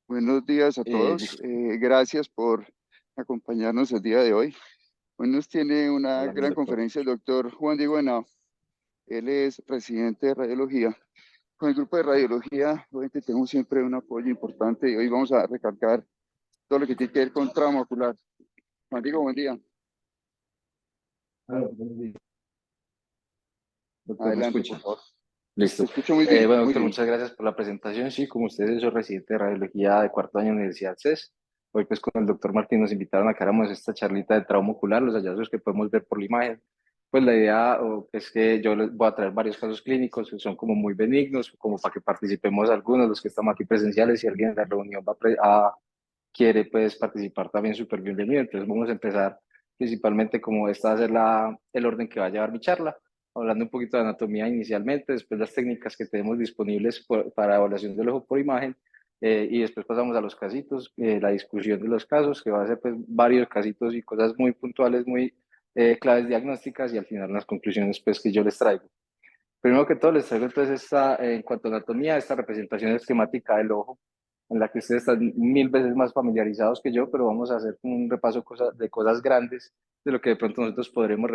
Buenos días a todos. Listo. Gracias por acompañarnos el día de hoy. Hoy nos tiene una Hola, mi gran doctor. conferencia el doctor Juan Diego Henao. Él es residente de radiología. Con el grupo de radiología, obviamente tenemos siempre un apoyo importante y hoy vamos a recalcar todo lo que tiene que ver con trauma ocular. Juan Diego, buen día. Hola, buenos días. Doctor, ¿me Adelante, por escucha? favor. Te Listo. escucho muy bien, Bueno, muy doctor, bien. muchas gracias por la presentación. Sí, como usted es residente de radiología de cuarto año en la Universidad CES, hoy pues con el doctor Martín nos invitaron a que hagamos esta charlita de trauma ocular, los hallazgos que podemos ver por la imagen. Pues la idea es que yo les voy a traer varios casos clínicos que son como muy benignos, como para que participemos algunos, los que estamos aquí presenciales, si alguien en la reunión quiere pues participar también súper bienvenido. Entonces vamos a empezar principalmente como esta va a ser el orden que va a llevar mi charla, hablando un poquito de anatomía inicialmente, después las técnicas que tenemos disponibles para evaluación del ojo por imagen, y después pasamos a los casitos, la discusión de los casos, que va a ser pues varios casitos y cosas muy puntuales, muy claves diagnósticas, y al final las conclusiones pues que yo les traigo. Primero que todo les traigo entonces en cuanto a anatomía, esta representación esquemática del ojo, en la que ustedes están mil veces más familiarizados que yo, pero vamos a hacer un repaso de cosas grandes, de lo que de pronto nosotros podremos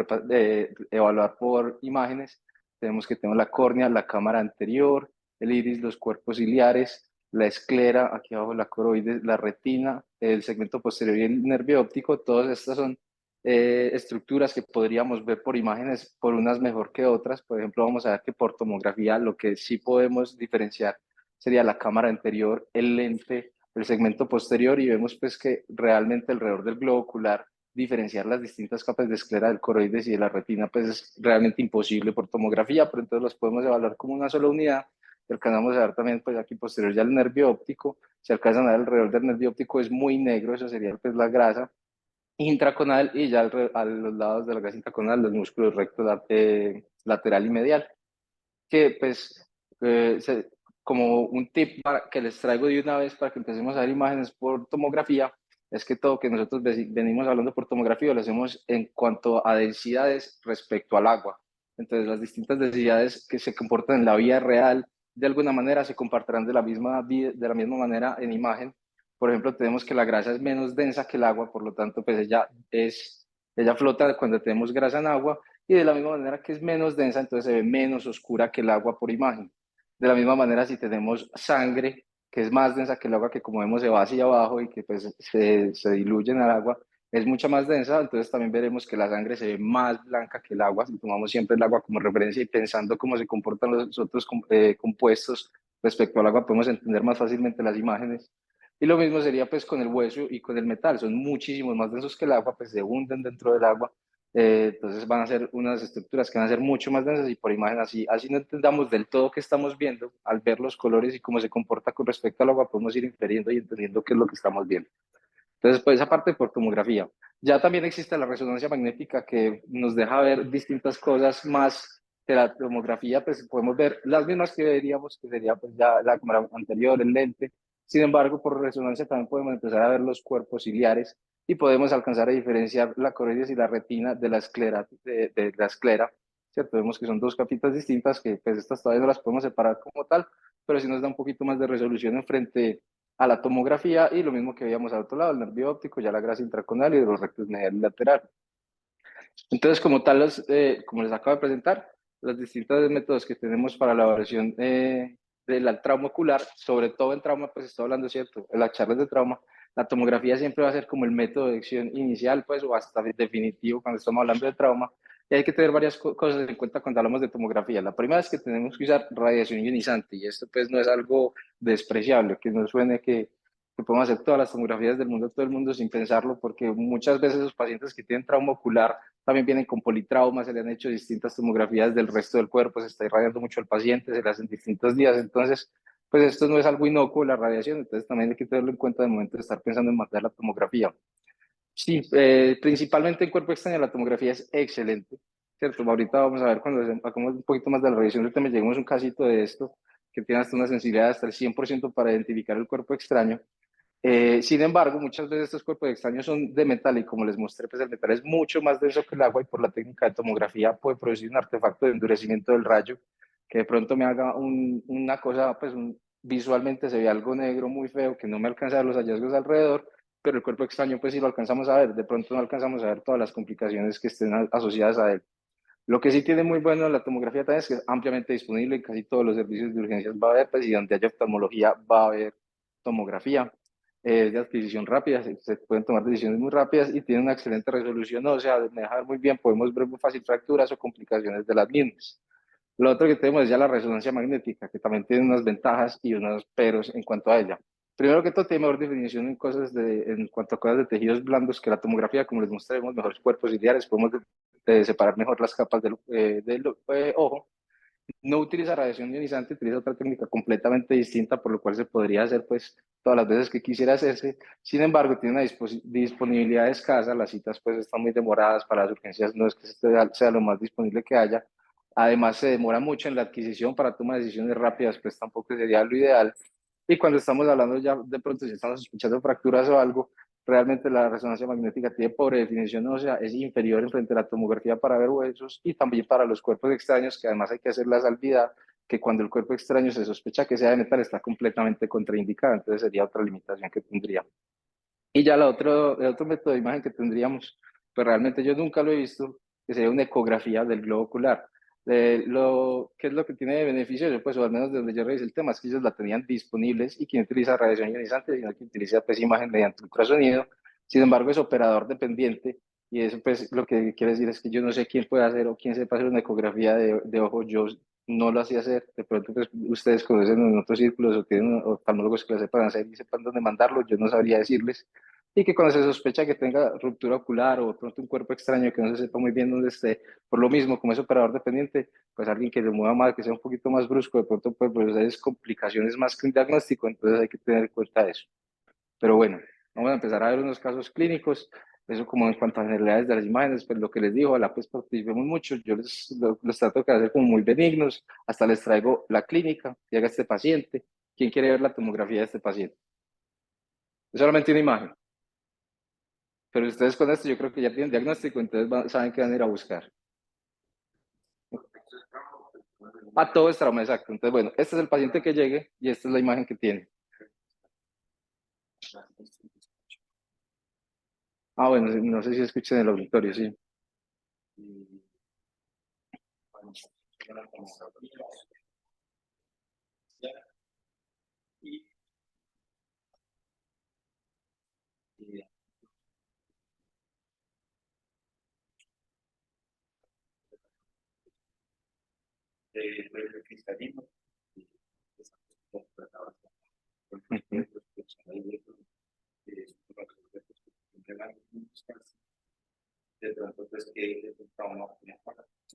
evaluar por imágenes. Tenemos la córnea, la cámara anterior, el iris, los cuerpos ciliares, la esclera, aquí abajo la coroides, la retina, el segmento posterior y el nervio óptico. Todas estas son estructuras que podríamos ver por imágenes, por unas mejor que otras. Por ejemplo, vamos a ver que por tomografía lo que sí podemos diferenciar sería la cámara anterior, el lente, el segmento posterior, y vemos pues que realmente alrededor del globo ocular diferenciar las distintas capas de esclera del coroides y de la retina pues es realmente imposible por tomografía, pero entonces los podemos evaluar como una sola unidad. Y alcanzamos a ver también pues aquí posterior ya el nervio óptico. Si alcanzan a ver alrededor del nervio óptico es muy negro, eso sería pues la grasa intraconal, y ya a los lados de la grasa intraconal los músculos recto, lateral y medial, que pues como un tip que les traigo de una vez para que empecemos a ver imágenes por tomografía, es que todo que nosotros venimos hablando por tomografía lo hacemos en cuanto a densidades respecto al agua. Entonces las distintas densidades que se comportan en la vida real de alguna manera se compartirán de la misma manera en imagen. Por ejemplo, tenemos que la grasa es menos densa que el agua, por lo tanto pues ella flota cuando tenemos grasa en agua, y de la misma manera que es menos densa, entonces se ve menos oscura que el agua por imagen. De la misma manera, si tenemos sangre, que es más densa que el agua, que como vemos se va hacia abajo y que pues se diluye en el agua, es mucha más densa, entonces también veremos que la sangre se ve más blanca que el agua, si tomamos siempre el agua como referencia y pensando cómo se comportan los otros compuestos respecto al agua, podemos entender más fácilmente las imágenes. Y lo mismo sería pues con el hueso y con el metal, son muchísimos más densos que el agua, pues se hunden dentro del agua. Entonces van a ser unas estructuras que van a ser mucho más densas, y por imagen así no entendamos del todo qué estamos viendo, al ver los colores y cómo se comporta con respecto al agua, podemos ir inferiendo y entendiendo qué es lo que estamos viendo. Entonces, pues esa parte por tomografía. Ya también existe la resonancia magnética, que nos deja ver distintas cosas más que la tomografía, pues podemos ver las mismas que veríamos, que sería pues ya la cámara anterior, el lente. Sin embargo, por resonancia también podemos empezar a ver los cuerpos ciliares, y podemos alcanzar a diferenciar la coroides y la retina de la esclera, de la esclera, ¿cierto? Vemos que son dos capitas distintas, que pues estas todavía no las podemos separar como tal, pero sí nos da un poquito más de resolución en frente a la tomografía, y lo mismo que veíamos al otro lado, el nervio óptico, ya la grasa intraconal y de los rectos medial y lateral. Entonces, como tal, como les acabo de presentar, los distintos métodos que tenemos para la evaluación del trauma ocular, sobre todo en trauma, pues estoy hablando, ¿cierto? En las charlas de trauma, la tomografía siempre va a ser como el método de acción inicial, pues, o hasta definitivo cuando estamos hablando de trauma. Y hay que tener varias cosas en cuenta cuando hablamos de tomografía. La primera es que tenemos que usar radiación ionizante, y esto pues no es algo despreciable, que no suene que podemos hacer todas las tomografías del mundo, todo el mundo sin pensarlo, porque muchas veces los pacientes que tienen trauma ocular también vienen con politrauma, se le han hecho distintas tomografías del resto del cuerpo, se está irradiando mucho al paciente, se le hacen distintos días. Entonces pues esto no es algo inocuo, la radiación, entonces también hay que tenerlo en cuenta de momento de estar pensando en mandar la tomografía. Sí, principalmente en cuerpo extraño la tomografía es excelente, ¿cierto? Ahorita vamos a ver cuando hagamos un poquito más de la revisión del tema, lleguemos a un casito de esto que tiene hasta una sensibilidad hasta el 100% para identificar el cuerpo extraño. Sin embargo, muchas veces estos cuerpos extraños son de metal, y como les mostré, pues el metal es mucho más denso que el agua, y por la técnica de tomografía puede producir un artefacto de endurecimiento del rayo que de pronto me haga una cosa, pues visualmente se ve algo negro muy feo que no me alcanza a ver los hallazgos alrededor, pero el cuerpo extraño pues sí lo alcanzamos a ver, de pronto no alcanzamos a ver todas las complicaciones que estén asociadas a él. Lo que sí tiene muy bueno la tomografía también es que es ampliamente disponible en casi todos los servicios de urgencias va a haber, pues, y donde haya oftalmología va a haber tomografía. Es de adquisición rápida, se pueden tomar decisiones muy rápidas y tiene una excelente resolución, o sea, me deja ver muy bien, podemos ver muy fácil fracturas o complicaciones de las mismas. Lo otro que tenemos es ya la resonancia magnética, que también tiene unas ventajas y unos peros en cuanto a ella. Primero que todo, tiene mejor definición en en cuanto a cosas de tejidos blandos que la tomografía, como les mostré, vemos mejores cuerpos ciliares, podemos separar mejor las capas del ojo. No utiliza radiación ionizante, utiliza otra técnica completamente distinta, por lo cual se podría hacer pues todas las veces que quisiera hacerse. Sin embargo, tiene una disponibilidad escasa, las citas pues están muy demoradas para las urgencias, no es que sea lo más disponible que haya. Además, se demora mucho en la adquisición para tomar decisiones rápidas, pues tampoco sería lo ideal. Y cuando estamos hablando ya de pronto, si estamos sospechando fracturas o algo, realmente la resonancia magnética tiene pobre definición ósea, es inferior en frente a la tomografía para ver huesos y también para los cuerpos extraños, que además hay que hacer la salvedad que cuando el cuerpo extraño se sospecha que sea de metal está completamente contraindicado, entonces sería otra limitación que tendríamos. Y ya el otro método de imagen que tendríamos, pues realmente yo nunca lo he visto, que sería una ecografía del globo ocular. ¿Qué es lo que tiene de beneficio? Pues, o al menos desde yo revisé el tema, es que ellos la tenían disponibles y quien utiliza radiación ionizante, sino que utiliza pues imagen mediante ultrasonido. Sin embargo, es operador dependiente y eso pues lo que quiere decir es que yo no sé quién puede hacer o quién sepa hacer una ecografía de ojo. Yo no lo hacía hacer. De pronto pues, ustedes conocen en otros círculos o tienen oftalmólogos que lo sepan hacer y sepan dónde mandarlo. Yo no sabría decirles y que cuando se sospecha que tenga ruptura ocular o de pronto un cuerpo extraño que no se sepa muy bien dónde esté, por lo mismo, como es operador dependiente, pues alguien que lo mueva más, que sea un poquito más brusco, de pronto puede producir complicaciones más que un diagnóstico, entonces hay que tener en cuenta eso. Pero bueno, vamos a empezar a ver unos casos clínicos, eso como en cuanto a generalidades de las imágenes, pues lo que les digo, ojalá pues participemos mucho, yo los trato de hacer como muy benignos, hasta les traigo la clínica, llega este paciente, ¿quién quiere ver la tomografía de este paciente? Es solamente una imagen. Pero ustedes con esto yo creo que ya tienen diagnóstico, entonces saben qué van a ir a buscar. A todo es trauma, exacto. Entonces, bueno, este es el paciente que llegue y esta es la imagen que tiene. Ah, bueno, no sé si escuchan el auditorio, sí.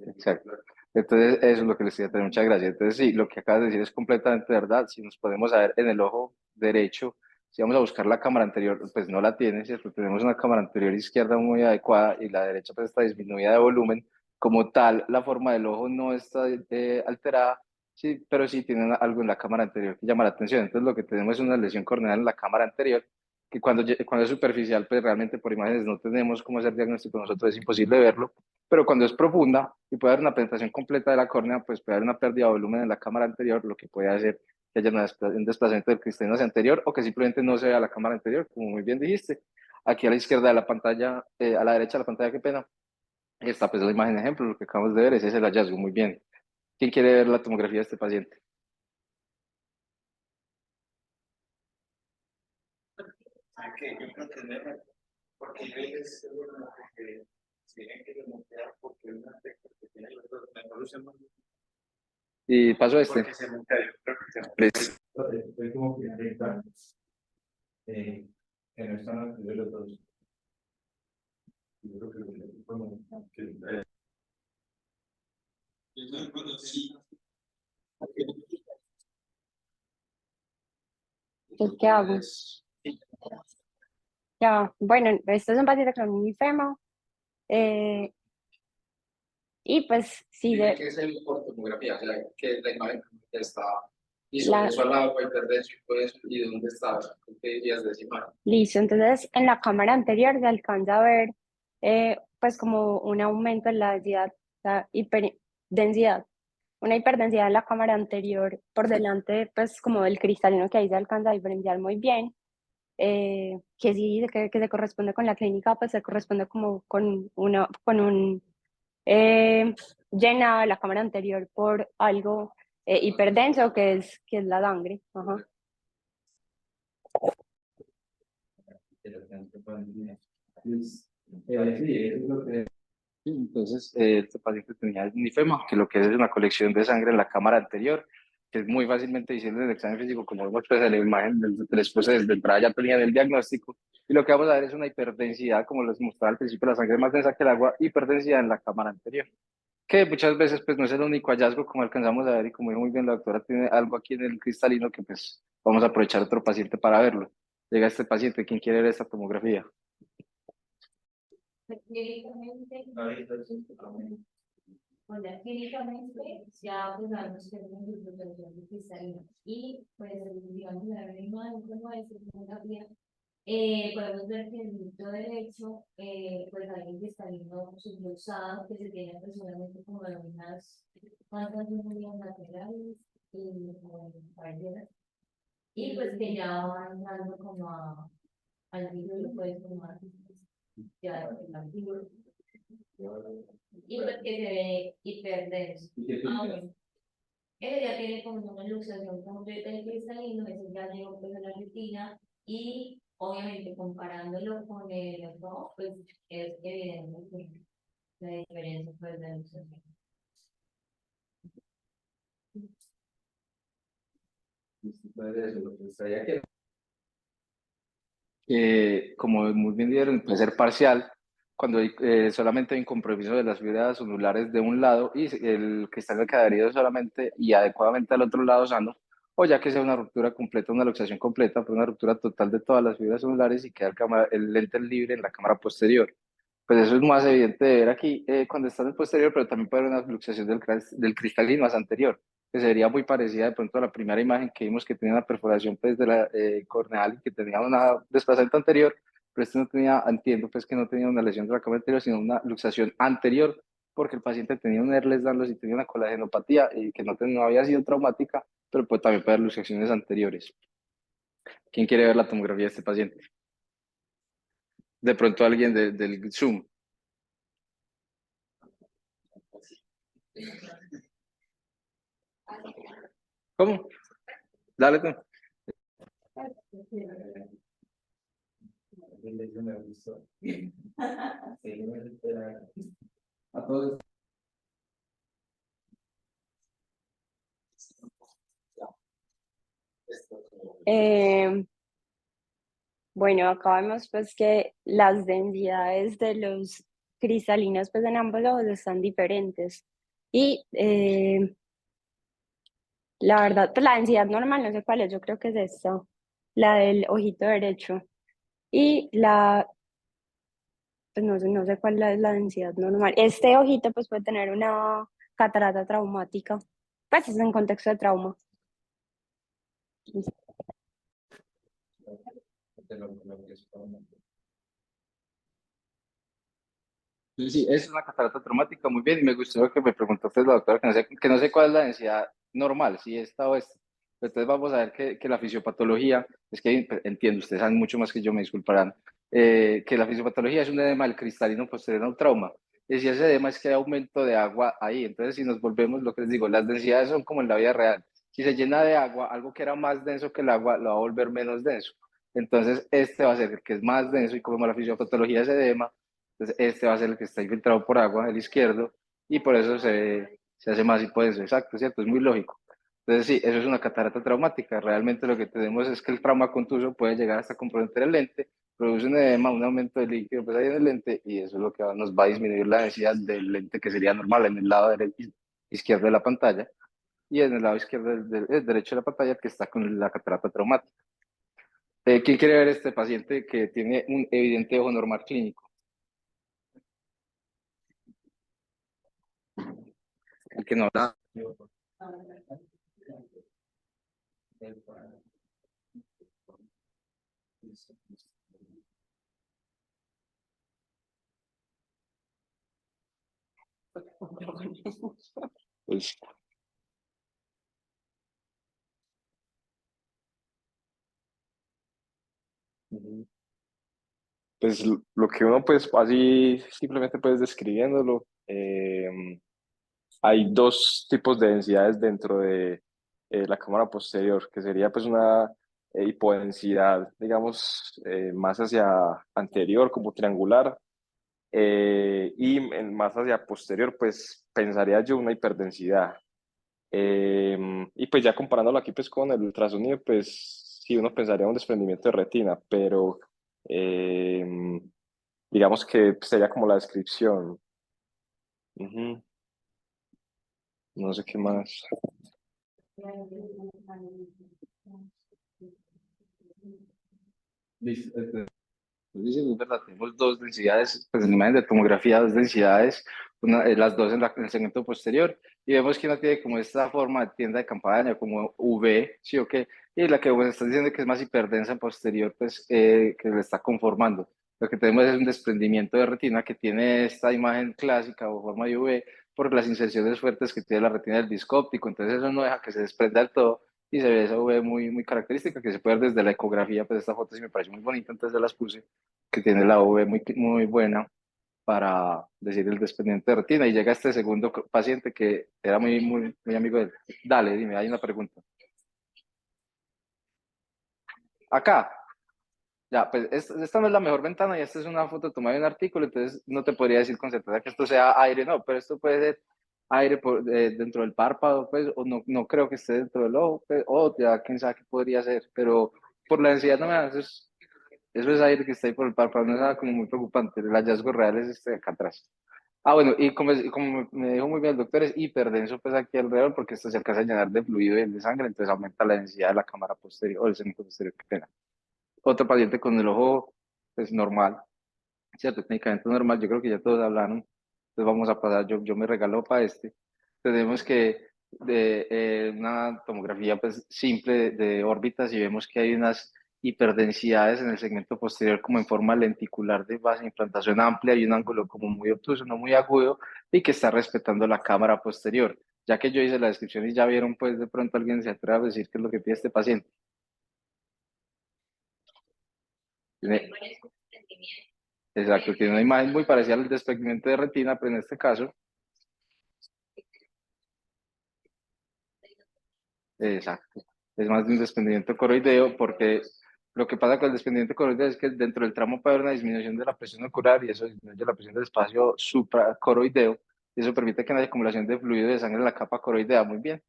Exacto. Entonces, eso es lo que les quería tener. Muchas gracias. Entonces, sí, lo que acabas de decir es completamente verdad. Si nos podemos ver en el ojo derecho, si vamos a buscar la cámara anterior, pues no la tiene, ¿cierto? Tenemos una cámara anterior izquierda muy adecuada y la derecha pues está disminuida de volumen. Como tal, la forma del ojo no está alterada, sí, pero sí tiene algo en la cámara anterior que llama la atención. Entonces, lo que tenemos es una lesión corneal en la cámara anterior que cuando es superficial, pues realmente por imágenes no tenemos cómo hacer diagnóstico, nosotros es imposible verlo, pero cuando es profunda y puede haber una penetración completa de la córnea, pues puede haber una pérdida de volumen en la cámara anterior, lo que puede hacer que haya un desplazamiento del cristalino hacia anterior o que simplemente no se vea la cámara anterior, como muy bien dijiste. Aquí a la izquierda de la pantalla, a la derecha de la pantalla, qué pena, está pues la imagen de ejemplo, lo que acabamos de ver, ese es el hallazgo, muy bien. ¿Quién quiere ver la tomografía de este paciente? Okay, yo creo que es mejor, porque yo les que tienen que remontar porque una tecla que tiene los dos mejor usemos. Y paso a este. Porque se monta, yo creo que se monta. Estoy como que que no están los dos. Yo creo que como que sí. Entonces, ¿qué hago? Ya, bueno, esto es un paciente con un enfermo. Y pues sí, ¿Qué es el por tomografía? O sea, que la imagen que está y La- sobre eso al lado para hipertensión y dónde está, qué dirías de esa imagen. listo. Entonces, en la cámara anterior se alcanza a ver pues como un aumento en la densidad, la hiperdensidad. una hiperdensidad en la cámara anterior por delante, pues como del cristalino, que ahí se alcanza a diferenciar muy bien, que sí, que se corresponde con la clínica, pues se corresponde como con un llenado de la cámara anterior por algo hiperdenso, que es la sangre. Ajá. Sí, entonces, este paciente tenía el nifema, que lo que es una colección de sangre en la cámara anterior, que es muy fácilmente visible en el examen físico, como vemos pues, en la imagen después desde entrada ya tenía el diagnóstico. Y lo que vamos a ver es una hiperdensidad, como les mostraba al principio, la sangre es más densa que el agua, hiperdensidad en la cámara anterior, que muchas veces pues no es el único hallazgo, como alcanzamos a ver, y como dijo muy bien la doctora, tiene algo aquí en el cristalino que pues vamos a aprovechar otro paciente para verlo. Llega este paciente, ¿quién quiere ver esta tomografía? Hola, clínicamente ya pues sabemos que es una infiltración de cristalina y pues digamos la misma como es tomografía, podemos ver que en el punto derecho pues hay un cristalino subluxado que se tiene aproximadamente como unas cuantas líneas laterales y como paralelas y pues que ya van dando como al título pues como ya el antiguo y pues que se ve hiperdenso. Bueno. Ese ya tiene como una luxación completa del cristalino, ese ya llegó pues a la retina y obviamente comparándolo con el otro, pues es evidente la diferencia pues de luxación. Como muy bien dijeron, puede ser parcial, cuando hay, solamente hay un compromiso de las fibras unulares de un lado y el cristal queda adherido solamente y adecuadamente al otro lado sano, o ya que sea una ruptura completa, una luxación completa, pues una ruptura total de todas las fibras unulares y queda el lente libre en la cámara posterior. Pues eso es más evidente de ver aquí cuando está en el posterior, pero también puede haber una luxación del cristalino más anterior, que sería muy parecida de pronto a la primera imagen que vimos que tenía una perforación pues, de la corneal y que tenía una desplazamiento anterior, pero este no tenía, entiendo pues que no tenía una lesión de la cámara anterior, sino una luxación anterior, porque el paciente tenía un Ehlers-Danlos y tenía una colagenopatía y que no había sido traumática, pero pues, también puede haber luxaciones anteriores. ¿Quién quiere ver la tomografía de este paciente? De pronto alguien del Zoom. ¿Cómo? Dale tú. A todos. Eh, bueno, acá vemos pues que las densidades de los cristalinos pues en ambos ojos están diferentes. Y la verdad, pues la densidad normal, no sé cuál es, yo creo que es esta, la del ojito derecho. Y pues no sé cuál es la densidad normal. Este ojito pues puede tener una catarata traumática, pues es en contexto de trauma. Sí, sí, es una catarata traumática, muy bien, y me gustó lo que me preguntó usted, la doctora, que no sé cuál es la densidad normal, si esta o esta. Entonces vamos a ver que la fisiopatología, es que entiendo, ustedes saben mucho más que yo, me disculparán, que la fisiopatología es un edema del cristalino posterior a un trauma. Y si ese edema es que hay aumento de agua ahí, entonces si nos volvemos, lo que les digo, las densidades son como en la vida real. Si se llena de agua, algo que era más denso que el agua, lo va a volver menos denso. Entonces este va a ser el que es más denso y como la fisiopatología es edema, entonces, este va a ser el que está infiltrado por agua, el izquierdo, y por eso se hace más hipodenso. Exacto, ¿cierto? Es muy lógico. Entonces, sí, eso es una catarata traumática. Realmente lo que tenemos es que el trauma contuso puede llegar hasta comprometer el lente, produce un edema, un aumento de líquido pues, ahí en el lente, y eso es lo que nos va a disminuir la densidad del lente que sería normal en el lado izquierdo de la pantalla, y en el lado izquierdo derecho de la pantalla que está con la catarata traumática. ¿Quién quiere ver este paciente que tiene un evidente ojo normal clínico? El que no da. Pues, Ujú. Pues lo que uno pues así simplemente pues describiéndolo, hay dos tipos de densidades dentro de la cámara posterior, que sería pues una hipodensidad, digamos, más hacia anterior como triangular, más hacia posterior pues pensaría yo una hiperdensidad. Y pues ya comparándolo aquí pues con el ultrasonido, pues sí, uno pensaría un desprendimiento de retina, pero eh, digamos que sería como la descripción. Ujú. No sé qué más. Listo. Diciendo, es verdad, tenemos dos densidades, pues en imagen de tomografía, dos densidades, las dos en el segmento posterior, y vemos que una tiene como esta forma de tienda de campaña, como V, ¿sí o qué? Y la que vos estás diciendo que es más hiperdensa en posterior, pues que le está conformando. Lo que tenemos es un desprendimiento de retina que tiene esta imagen clásica o forma de V por las inserciones fuertes que tiene la retina del disco óptico, entonces eso no deja que se desprenda del todo y se ve esa V muy, muy característica que se puede ver desde la ecografía, pues esta foto sí me parece muy bonita, entonces se las puse que tiene la V muy, muy buena para decir el desprendimiento de retina. Y llega este segundo paciente que era muy, muy, muy amigo de él. Dale, dime, hay una pregunta. Acá, ya, pues esta no es la mejor ventana y esta es una foto tomada de un artículo, entonces no te podría decir con certeza que esto sea aire, no, pero esto puede ser aire dentro del párpado, pues, o no, no creo que esté dentro del ojo, pues, o ya quién sabe qué podría ser, pero por la densidad no me da, eso es aire que está ahí por el párpado, no es nada como muy preocupante, el hallazgo real es este de acá atrás. Ah, bueno, y como me dijo muy bien el doctor, es hiperdenso pues aquí alrededor porque esto se alcanza a llenar de fluido y de sangre, entonces aumenta la densidad de la cámara posterior o el segmento posterior, qué pena. Otro paciente con el ojo pues normal, ¿cierto? Técnicamente normal, yo creo que ya todos hablaron, entonces vamos a pasar, yo me regalo para este. Tenemos que de una tomografía pues simple de órbitas y vemos que hay unas hiperdensidades en el segmento posterior como en forma lenticular de base de implantación amplia y un ángulo como muy obtuso, no muy agudo y que está respetando la cámara posterior. Ya que yo hice la descripción y ya vieron, pues de pronto alguien se atreve a decir qué es lo que tiene este paciente. Tiene, exacto, tiene una imagen muy parecida al desprendimiento de retina, pero en este caso, exacto, es más de un desprendimiento coroideo porque lo que pasa con el desprendimiento coroideo es que dentro del tramo puede haber una disminución de la presión ocular y eso disminuye la presión del espacio supracoroideo y eso permite que no haya acumulación de fluido de sangre en la capa coroidea, muy bien.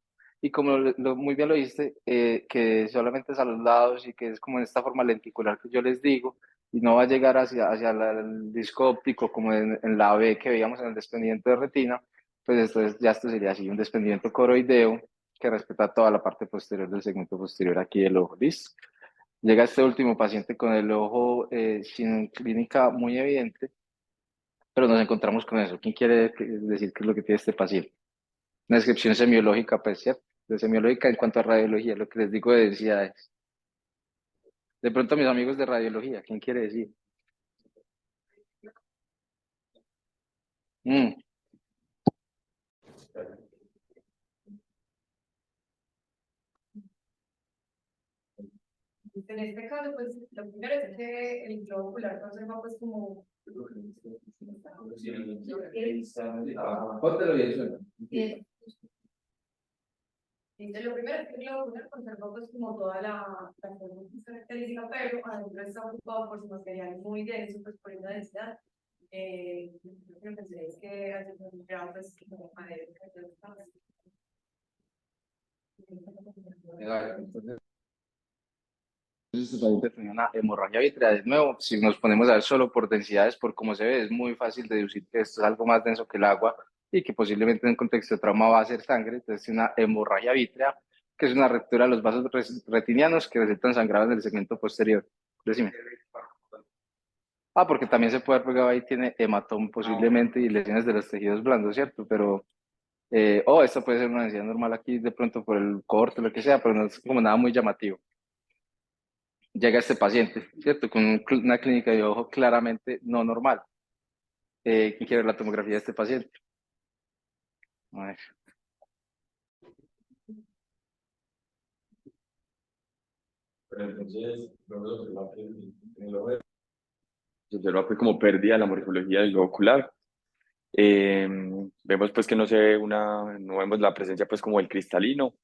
Y como muy bien lo dijiste, que solamente es a los lados y que es como en esta forma lenticular que yo les digo, y no va a llegar hacia el disco óptico como en la B que veíamos en el desprendimiento de retina, pues esto sería así, un desprendimiento coroideo que respeta toda la parte posterior del segmento posterior aquí del ojo. ¿Listo? Llega este último paciente con el ojo sin clínica muy evidente, pero nos encontramos con eso. ¿Quién quiere decir qué es lo que tiene este paciente? Una descripción semiológica, pues, ¿cierto? De semiológica en cuanto a radiología, lo que les digo de densidades. De pronto, mis amigos de radiología, ¿quién quiere decir? Mm, En este caso, pues lo primero es que el globo ocular conserva pues como Póntelo bien, suena. entonces, lo primero es que el globo ocular conserva pues como toda la forma característica, pero adentro está ocupado por su material muy denso, pues por una densidad. Lo que pensé es que hace pues como madera que ya está. Entonces, este paciente tenía una hemorragia vitreal. De nuevo, si nos ponemos a ver solo por densidades, por cómo se ve, es muy fácil deducir que esto es algo más denso que el agua y que posiblemente en un contexto de trauma va a ser sangre. Entonces, una hemorragia vitrea, que es una ruptura de los vasos retinianos que resultan sangrados en el segmento posterior. Decime. Ah, porque también se puede haber pegado ahí, tiene hematoma posiblemente y lesiones de los tejidos blandos, ¿cierto? Pero, esto puede ser una densidad normal aquí de pronto por el corte, lo que sea, pero no es como nada muy llamativo. Llega este paciente, ¿cierto? Con una clínica de ojo claramente no normal. ¿Quién quiere ver la tomografía de este paciente? A ver. Pero entonces, luego se observa que en el ojo se observa pues como pérdida de la morfología del globo ocular. Eh, Vemos pues que no vemos la presencia pues como el cristalino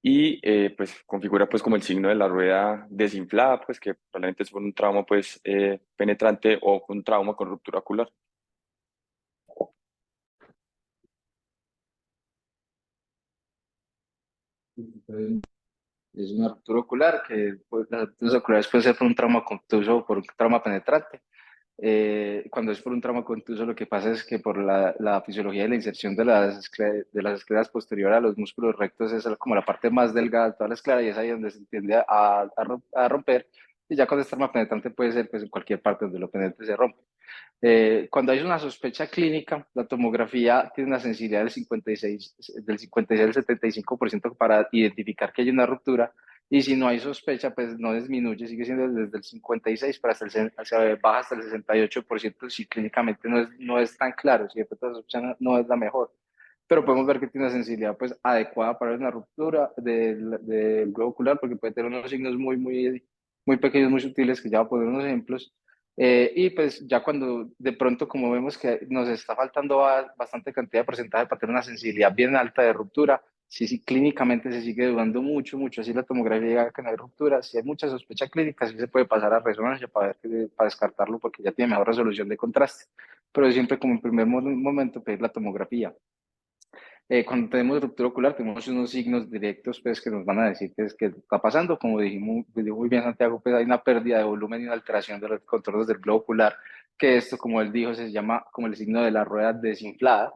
y pues configura pues como el signo de la rueda desinflada, pues que probablemente es por un trauma pues penetrante o un trauma con ruptura ocular. Es una ruptura ocular que pues, las rupturas oculares pueden ser por un trauma contuso o por un trauma penetrante. Cuando es por un trauma contuso, lo que pasa es que por la fisiología de la inserción de las escleras posteriores a los músculos rectos es como la parte más delgada de toda la esclera y es ahí donde se tiende a romper. Y ya cuando es trauma penetrante puede ser pues, en cualquier parte donde lo penetre se rompe. Cuando hay una sospecha clínica, la tomografía tiene una sensibilidad del 56 al 75% para identificar que hay una ruptura. Y si no hay sospecha, pues no disminuye, sigue siendo desde el 56 para baja hasta el 68% si clínicamente no es tan claro, si de pronto la sospecha no es la mejor. Pero podemos ver que tiene una sensibilidad pues adecuada para una ruptura del globo ocular porque puede tener unos signos muy pequeños, muy sutiles, que ya voy a poner unos ejemplos. Y pues ya cuando de pronto como vemos que nos está faltando bastante cantidad de porcentaje para tener una sensibilidad bien alta de ruptura, si clínicamente se sigue dudando mucho, así la tomografía llega que no hay ruptura, si hay mucha sospecha clínica, sí se puede pasar a resonancia para descartarlo porque ya tiene mejor resolución de contraste, pero siempre como en primer momento pedir la tomografía. Cuando tenemos ruptura ocular, tenemos unos signos directos pues, que nos van a decir que está pasando. Como dijo muy bien Santiago, pues hay una pérdida de volumen y una alteración de los contornos del globo ocular, que esto, como él dijo, se llama como el signo de la rueda desinflada.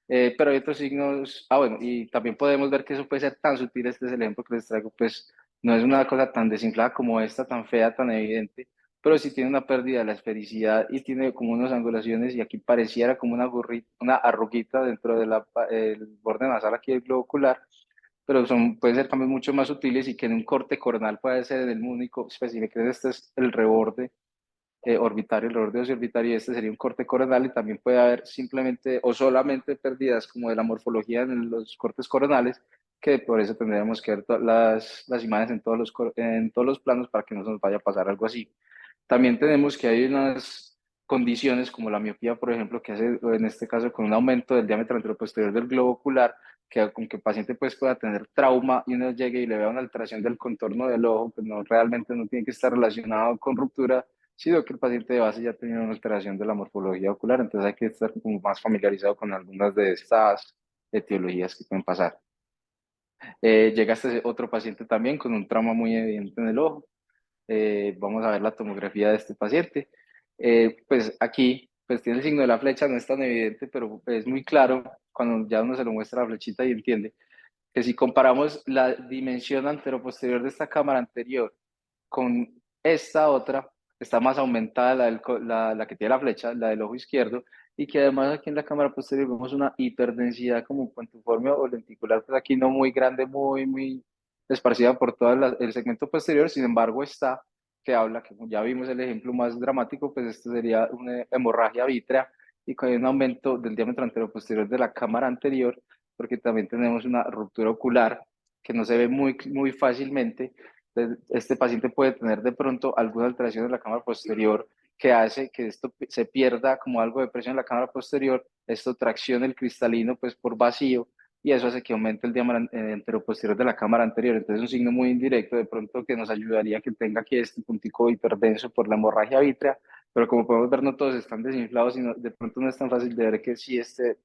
Pero hay otros signos, bueno, y también podemos ver que eso puede ser tan sutil, este es el ejemplo que les traigo, pues no es una cosa tan desinflada como esta, tan fea, tan evidente, pero sí tiene una pérdida de la esfericidad y tiene como unas angulaciones y aquí pareciera como una arruguita dentro del borde nasal aquí del globo ocular, pero pueden ser cambios mucho más sutiles y que en un corte coronal puede ser en el único, pues si me crees, este es el reborde orbitario, el reborde orbitario, y este sería un corte coronal y también puede haber simplemente o solamente pérdidas como de la morfología en los cortes coronales, que por eso tendríamos que ver las imágenes en todos los planos para que no se nos vaya a pasar algo así. También tenemos que hay unas condiciones como la miopía, por ejemplo, que hace en este caso con un aumento del diámetro anteroposterior del globo ocular, que con que el paciente pues pueda tener trauma y uno llegue y le vea una alteración del contorno del ojo, pues no, realmente no tiene que estar relacionado con ruptura, sino que el paciente de base ya tenía una alteración de la morfología ocular, entonces hay que estar como más familiarizado con algunas de estas etiologías que pueden pasar. Llega este otro paciente también con un trauma muy evidente en el ojo. Vamos a ver la tomografía de este paciente. Pues aquí pues tiene el signo de la flecha, no es tan evidente, pero es muy claro cuando ya uno se lo muestra la flechita y entiende que si comparamos la dimensión anteroposterior de esta cámara anterior con esta otra, está más aumentada la que tiene la flecha, la del ojo izquierdo, y que además aquí en la cámara posterior vemos una hiperdensidad como puntiforme o lenticular, pues aquí no muy grande, muy esparcida por todo el segmento posterior, sin embargo está, que habla, que como ya vimos el ejemplo más dramático, pues esto sería una hemorragia vítrea y con un aumento del diámetro anteroposterior de la cámara anterior, porque también tenemos una ruptura ocular que no se ve muy fácilmente. Este paciente puede tener de pronto alguna alteración en la cámara posterior que hace que esto se pierda como algo de presión en la cámara posterior, esto tracciona el cristalino pues por vacío y eso hace que aumente el diámetro anteroposterior de la cámara anterior. Entonces es un signo muy indirecto de pronto que nos ayudaría a que tenga aquí este puntico hiperdenso por la hemorragia vítrea, pero como podemos ver no todos están desinflados, sino de pronto no es tan fácil de ver que sí esté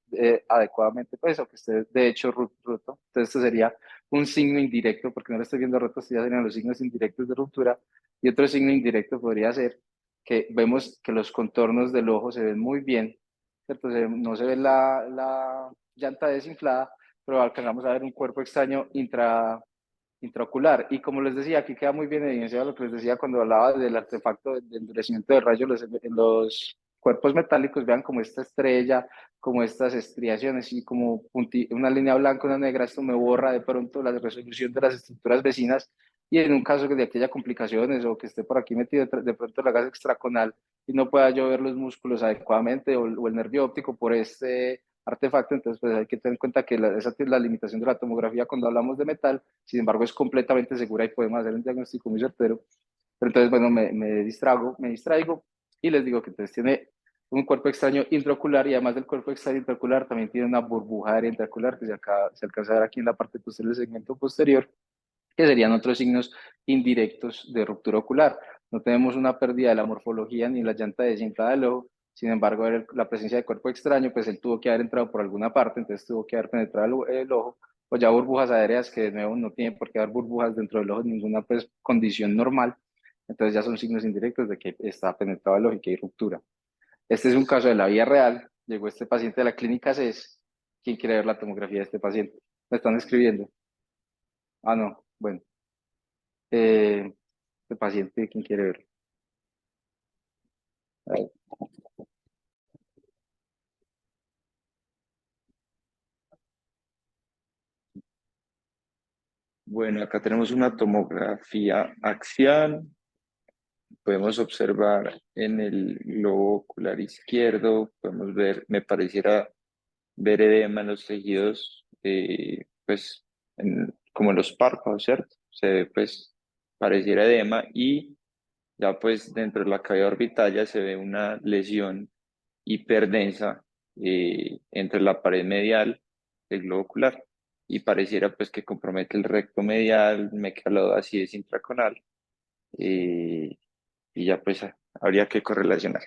adecuadamente pues o que esté de hecho roto. Entonces esto sería un signo indirecto, porque no lo estoy viendo roto, ya serían los signos indirectos de ruptura. Y otro signo indirecto podría ser que vemos que los contornos del ojo se ven muy bien, ¿cierto? No se ve la llanta desinflada, pero alcanzamos a ver un cuerpo extraño intraocular. Y como les decía, aquí queda muy bien evidenciado lo que les decía cuando hablaba del artefacto de endurecimiento de rayos, los cuerpos metálicos, vean como esta estrella, como estas estriaciones y como una línea blanca, una negra, esto me borra de pronto la resolución de las estructuras vecinas y en un caso de que haya complicaciones o que esté por aquí metido de pronto la gasa extraconal y no pueda yo ver los músculos adecuadamente o el nervio óptico por este artefacto, entonces pues hay que tener en cuenta que esa es la limitación de la tomografía cuando hablamos de metal, sin embargo es completamente segura y podemos hacer un diagnóstico muy certero. Pero entonces, bueno, me distraigo y les digo que entonces tiene un cuerpo extraño intraocular y además del cuerpo extraño intraocular también tiene una burbuja aérea intraocular que se alcanza a ver aquí en la parte posterior del segmento posterior, que serían otros signos indirectos de ruptura ocular. No tenemos una pérdida de la morfología ni la llanta desinflada del ojo, sin embargo, la presencia de cuerpo extraño, pues él tuvo que haber entrado por alguna parte, entonces tuvo que haber penetrado el ojo, o ya burbujas aéreas, que de nuevo no tienen por qué haber burbujas dentro del ojo, ninguna pues, condición normal, entonces ya son signos indirectos de que está penetrado el ojo y que hay ruptura. Este es un caso de la vida real, llegó este paciente de la clínica CES, ¿quién quiere ver la tomografía de este paciente? Me están escribiendo. Ah, no, bueno. Este paciente, ¿quién quiere ver? A ver. Bueno, acá tenemos una tomografía axial. Podemos observar en el globo ocular izquierdo, podemos ver, me pareciera ver edema en los tejidos, pues, como en los párpados, ¿cierto? Se ve, pues, pareciera edema y ya, pues, dentro de la cavidad orbitaria se ve una lesión hiperdensa entre la pared medial del globo ocular y pareciera, pues, que compromete el recto medial, mecalodoacides intraconal eh, y ya, pues, habría que correlacionar.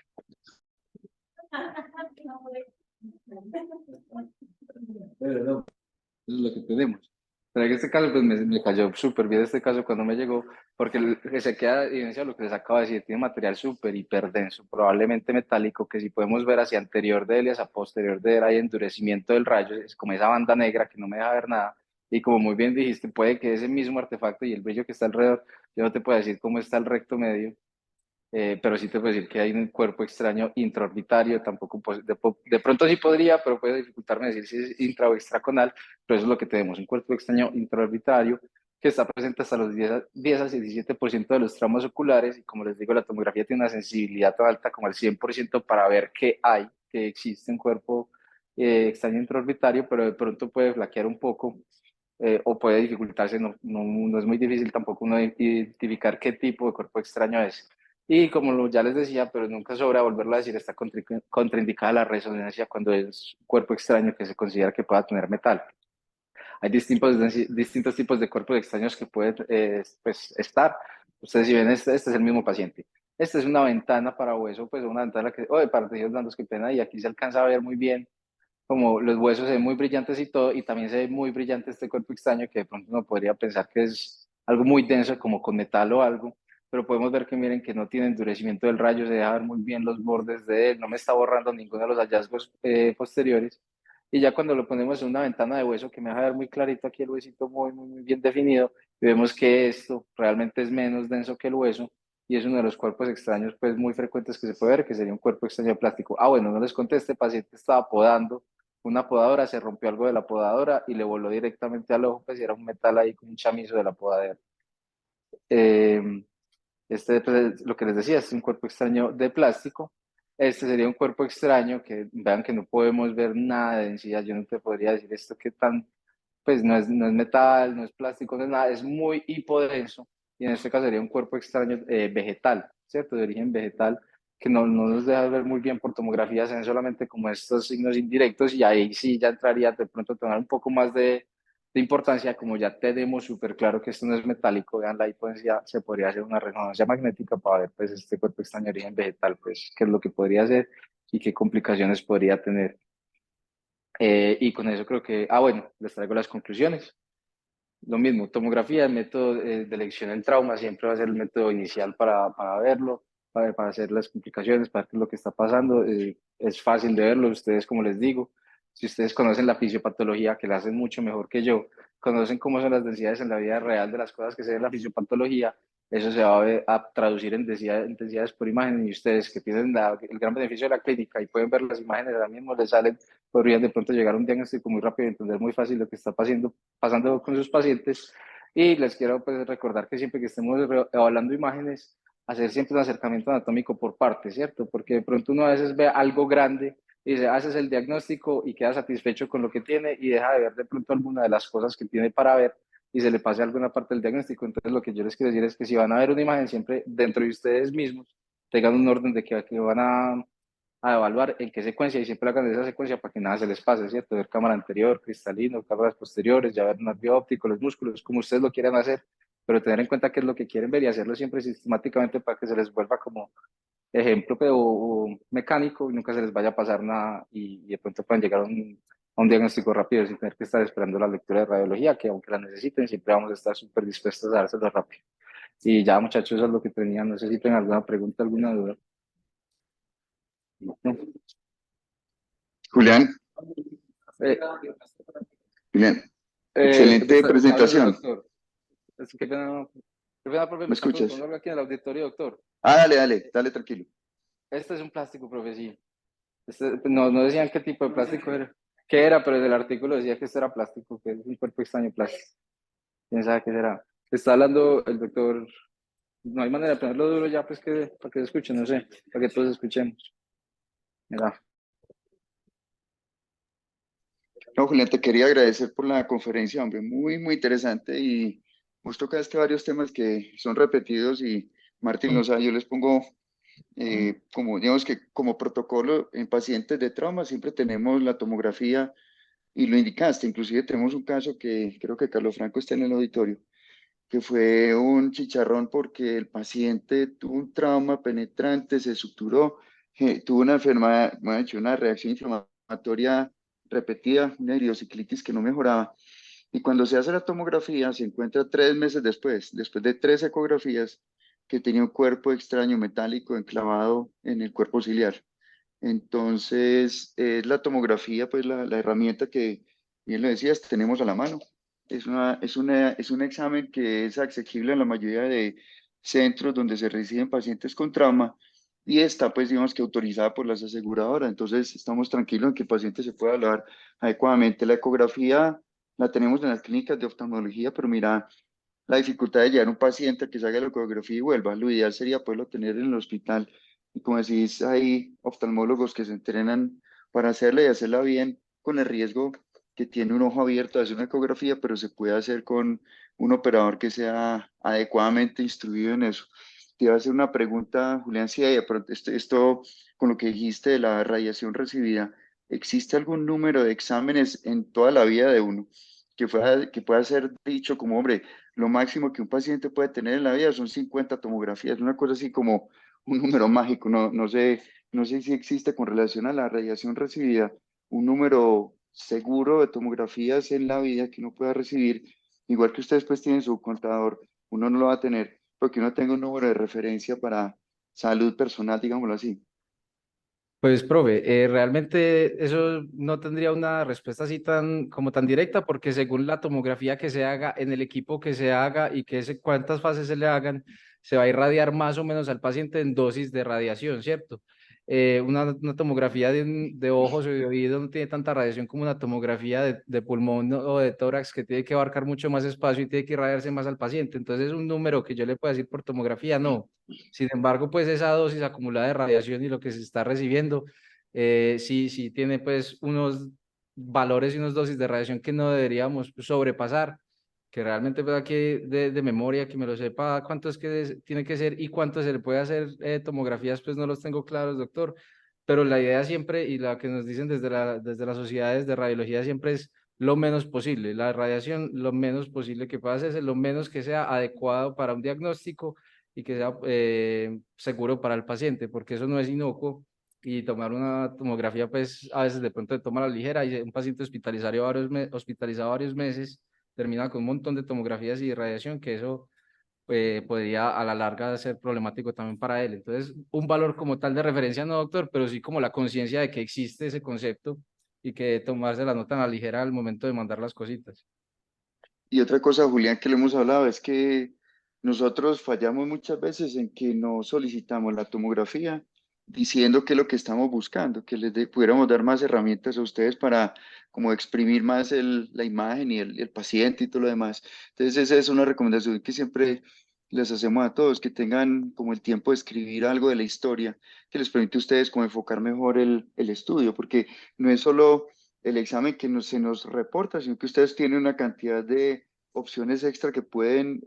Pero no, eso es lo que tenemos. Pero en este caso, pues me cayó súper bien este caso cuando me llegó, porque se queda evidencia de lo que les acabo de decir, tiene material súper hiperdenso, probablemente metálico, que si podemos ver hacia anterior de él y hacia posterior de él hay endurecimiento del rayo, es como esa banda negra que no me deja ver nada, y como muy bien dijiste, puede que ese mismo artefacto y el brillo que está alrededor, yo no te puedo decir cómo está el recto medio, pero sí te puedo decir que hay un cuerpo extraño intraorbitario, tampoco de pronto sí podría, pero puede dificultarme decir si es intra o extraconal, pero eso es lo que tenemos, un cuerpo extraño intraorbitario que está presente hasta los 10 a 17% de los tramos oculares y como les digo, la tomografía tiene una sensibilidad tan alta como el 100% para ver que hay, que existe un cuerpo extraño intraorbitario, pero de pronto puede flaquear un poco o puede dificultarse, no es muy difícil tampoco uno identificar qué tipo de cuerpo extraño es. Y como ya les decía, pero nunca sobra volverlo a decir, está contraindicada la resonancia cuando es un cuerpo extraño que se considera que pueda tener metal. Hay distintos tipos de cuerpos extraños que pueden pues, estar. Ustedes si ven, este es el mismo paciente. Esta es una ventana para hueso, pues una ventana para tejidos blandos, qué pena, y aquí se alcanza a ver muy bien como los huesos se ven muy brillantes y todo, y también se ve muy brillante este cuerpo extraño que de pronto uno podría pensar que es algo muy denso, como con metal o algo, pero podemos ver que miren que no tiene endurecimiento del rayo, se deja ver muy bien los bordes de él, no me está borrando ninguno de los hallazgos posteriores, y ya cuando lo ponemos en una ventana de hueso que me deja ver muy clarito aquí el huesito muy bien definido, y vemos que esto realmente es menos denso que el hueso, y es uno de los cuerpos extraños pues muy frecuentes que se puede ver, que sería un cuerpo extraño plástico. Ah, bueno, no les conté, este paciente estaba podando una podadora, se rompió algo de la podadora y le voló directamente al ojo, pues y era un metal ahí con un chamizo de la podadera. Eh, pues, lo que les decía, es un cuerpo extraño de plástico. Este sería un cuerpo extraño que vean que no podemos ver nada de densidad. Yo no te podría decir esto que tan, pues no es metal, no es plástico, no es nada, es muy hipodenso. Y en este caso sería un cuerpo extraño vegetal, ¿cierto? De origen vegetal, que no nos deja ver muy bien por tomografía, se ven solamente como estos signos indirectos y ahí sí ya entraría de pronto a tomar un poco más de importancia, como ya tenemos súper claro que esto no es metálico, vean la hipodencia, se podría hacer una resonancia magnética para ver pues este cuerpo extraño de origen vegetal, pues qué es lo que podría hacer y qué complicaciones podría tener. Y con eso creo que, bueno, les traigo las conclusiones. Lo mismo, tomografía, el método de elección del trauma siempre va a ser el método inicial para verlo, para hacer las complicaciones, para ver qué es lo que está pasando. Es fácil de verlo, ustedes como les digo, si ustedes conocen la fisiopatología, que la hacen mucho mejor que yo, conocen cómo son las densidades en la vida real de las cosas que se ven en la fisiopatología, eso se va a traducir en densidades por imagen y ustedes que tienen el gran beneficio de la clínica y pueden ver las imágenes ahora mismo les salen, podrían de pronto llegar a un diagnóstico muy rápido y entender muy fácil lo que está pasando con sus pacientes. Y les quiero pues, recordar que siempre que estemos evaluando imágenes, hacer siempre un acercamiento anatómico por partes, ¿cierto? Porque de pronto uno a veces ve algo grande y se haces el diagnóstico y queda satisfecho con lo que tiene y deja de ver de pronto alguna de las cosas que tiene para ver y se le pase alguna parte del diagnóstico. Entonces, lo que yo les quiero decir es que si van a ver una imagen, siempre dentro de ustedes mismos tengan un orden de que van a evaluar en qué secuencia y siempre hagan esa secuencia para que nada se les pase, ¿cierto? Ver cámara anterior, cristalino, cámaras posteriores, ya ver nervio óptico, los músculos, como ustedes lo quieran hacer, pero tener en cuenta qué es lo que quieren ver y hacerlo siempre sistemáticamente para que se les vuelva como ejemplo pero, o mecánico y nunca se les vaya a pasar nada y de pronto puedan llegar a un diagnóstico rápido sin tener que estar esperando la lectura de radiología, que aunque la necesiten, siempre vamos a estar súper dispuestos a dárselo rápido. Y ya, muchachos, eso es lo que tenía. No sé si tienen alguna pregunta, alguna duda. No. Julián, Eh, Julián, excelente háblame, presentación. doctor. Qué pena, profe, ¿Me me están escuchas? preguntando algo aquí en el auditorio, doctor. Ah, dale, dale, dale, tranquilo. Este es un plástico, profe, sí. No decían qué tipo de plástico era. ¿Qué era? Pero en el artículo decía que esto era plástico, que es un cuerpo extraño plástico. ¿Quién sabe qué será? Está hablando el doctor. No hay manera de ponerlo duro ya, pues, para que se escuchen, no sé, para que todos escuchemos. Mira. No, Julián, te quería agradecer por la conferencia, hombre, muy, muy interesante y vos tocaste varios temas que son repetidos y Martín, o sea, yo les pongo como, digamos que como protocolo en pacientes de trauma siempre tenemos la tomografía y lo indicaste, inclusive tenemos un caso que creo que Carlos Franco está en el auditorio, que fue un chicharrón porque el paciente tuvo un trauma penetrante, se suturó, tuvo una enfermedad, me ha hecho una reacción inflamatoria repetida, una idiosinclitis que no mejoraba. Y cuando se hace la tomografía, se encuentra 3 meses después de 3 ecografías, que tenía un cuerpo extraño metálico enclavado en el cuerpo ciliar. Entonces, es la tomografía, pues la herramienta que, bien lo decías, tenemos a la mano. Es un examen que es accesible en la mayoría de centros donde se reciben pacientes con trauma y está, pues, digamos que autorizada por las aseguradoras. Entonces, estamos tranquilos en que el paciente se pueda hablar adecuadamente. La ecografía la tenemos en las clínicas de oftalmología, pero mira, la dificultad de llevar un paciente a que se haga la ecografía y vuelva. Lo ideal sería poderlo tener en el hospital. Y como decís, hay oftalmólogos que se entrenan para hacerla y hacerla bien con el riesgo que tiene un ojo abierto de hacer una ecografía, pero se puede hacer con un operador que sea adecuadamente instruido en eso. Te iba a hacer una pregunta, Julián, si hay, pero esto con lo que dijiste de la radiación recibida, ¿existe algún número de exámenes en toda la vida de uno que pueda ser dicho como, hombre, lo máximo que un paciente puede tener en la vida son 50 tomografías, una cosa así como un número mágico, no sé si existe con relación a la radiación recibida un número seguro de tomografías en la vida que uno pueda recibir, igual que ustedes pues tienen su contador, uno no lo va a tener, porque uno tenga un número de referencia para salud personal, digámoslo así. Pues, profe, realmente eso no tendría una respuesta así tan directa, porque según la tomografía que se haga en el equipo que se haga y cuántas fases se le hagan, se va a irradiar más o menos al paciente en dosis de radiación, ¿cierto? Una tomografía de ojos o de oídos no tiene tanta radiación como una tomografía de pulmón o de tórax que tiene que abarcar mucho más espacio y tiene que irradiarse más al paciente. Entonces, un número que yo le puedo decir por tomografía, no. Sin embargo, pues esa dosis acumulada de radiación y lo que se está recibiendo, sí tiene pues unos valores y unas dosis de radiación que no deberíamos sobrepasar, que realmente pues aquí de memoria, que me lo sepa cuánto es que tiene que ser y cuánto se le puede hacer tomografías, pues no los tengo claros, doctor, pero la idea siempre y la que nos dicen desde las sociedades de radiología siempre es lo menos posible, la radiación lo menos posible que pueda hacerse, lo menos que sea adecuado para un diagnóstico y que sea seguro para el paciente, porque eso no es inocuo y tomar una tomografía, pues a veces de pronto toma la ligera y un paciente hospitalizado varios meses termina con un montón de tomografías y radiación, que eso podría a la larga ser problemático también para él. Entonces, un valor como tal de referencia no, doctor, pero sí como la conciencia de que existe ese concepto y que tomarse la nota a la ligera al momento de mandar las cositas. Y otra cosa, Julián, que le hemos hablado es que nosotros fallamos muchas veces en que no solicitamos la tomografía diciendo qué es lo que estamos buscando, que pudiéramos dar más herramientas a ustedes para como exprimir más la imagen y el paciente y todo lo demás. Entonces esa es una recomendación que siempre les hacemos a todos, que tengan como el tiempo de escribir algo de la historia, que les permite a ustedes como enfocar mejor el estudio, porque no es solo el examen que se nos reporta, sino que ustedes tienen una cantidad de opciones extra que pueden,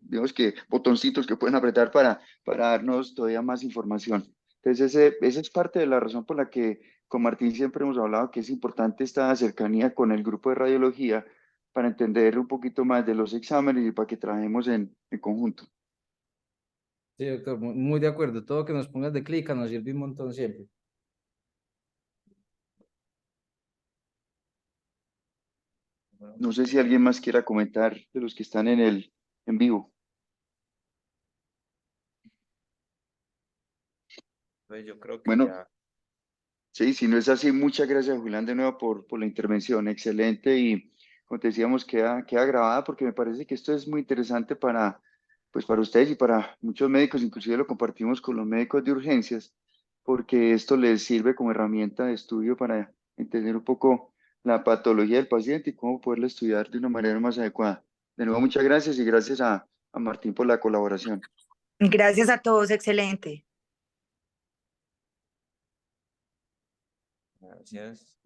digamos que botoncitos que pueden apretar para darnos todavía más información. Entonces, esa es parte de la razón por la que con Martín siempre hemos hablado que es importante esta cercanía con el grupo de radiología para entender un poquito más de los exámenes y para que trabajemos en conjunto. Sí, doctor, muy de acuerdo. Todo que nos pongas de clic nos sirve un montón siempre. No sé si alguien más quiera comentar de los que están en vivo. Pues yo creo que Bueno, ya. sí, si no es así, muchas gracias, Julián, de nuevo por la intervención. Excelente y, como te decíamos, queda grabada porque me parece que esto es muy interesante para, pues, para ustedes y para muchos médicos, inclusive lo compartimos con los médicos de urgencias, porque esto les sirve como herramienta de estudio para entender un poco la patología del paciente y cómo poderla estudiar de una manera más adecuada. De nuevo, muchas gracias y gracias a Martín por la colaboración. Gracias a todos, excelente. Gracias.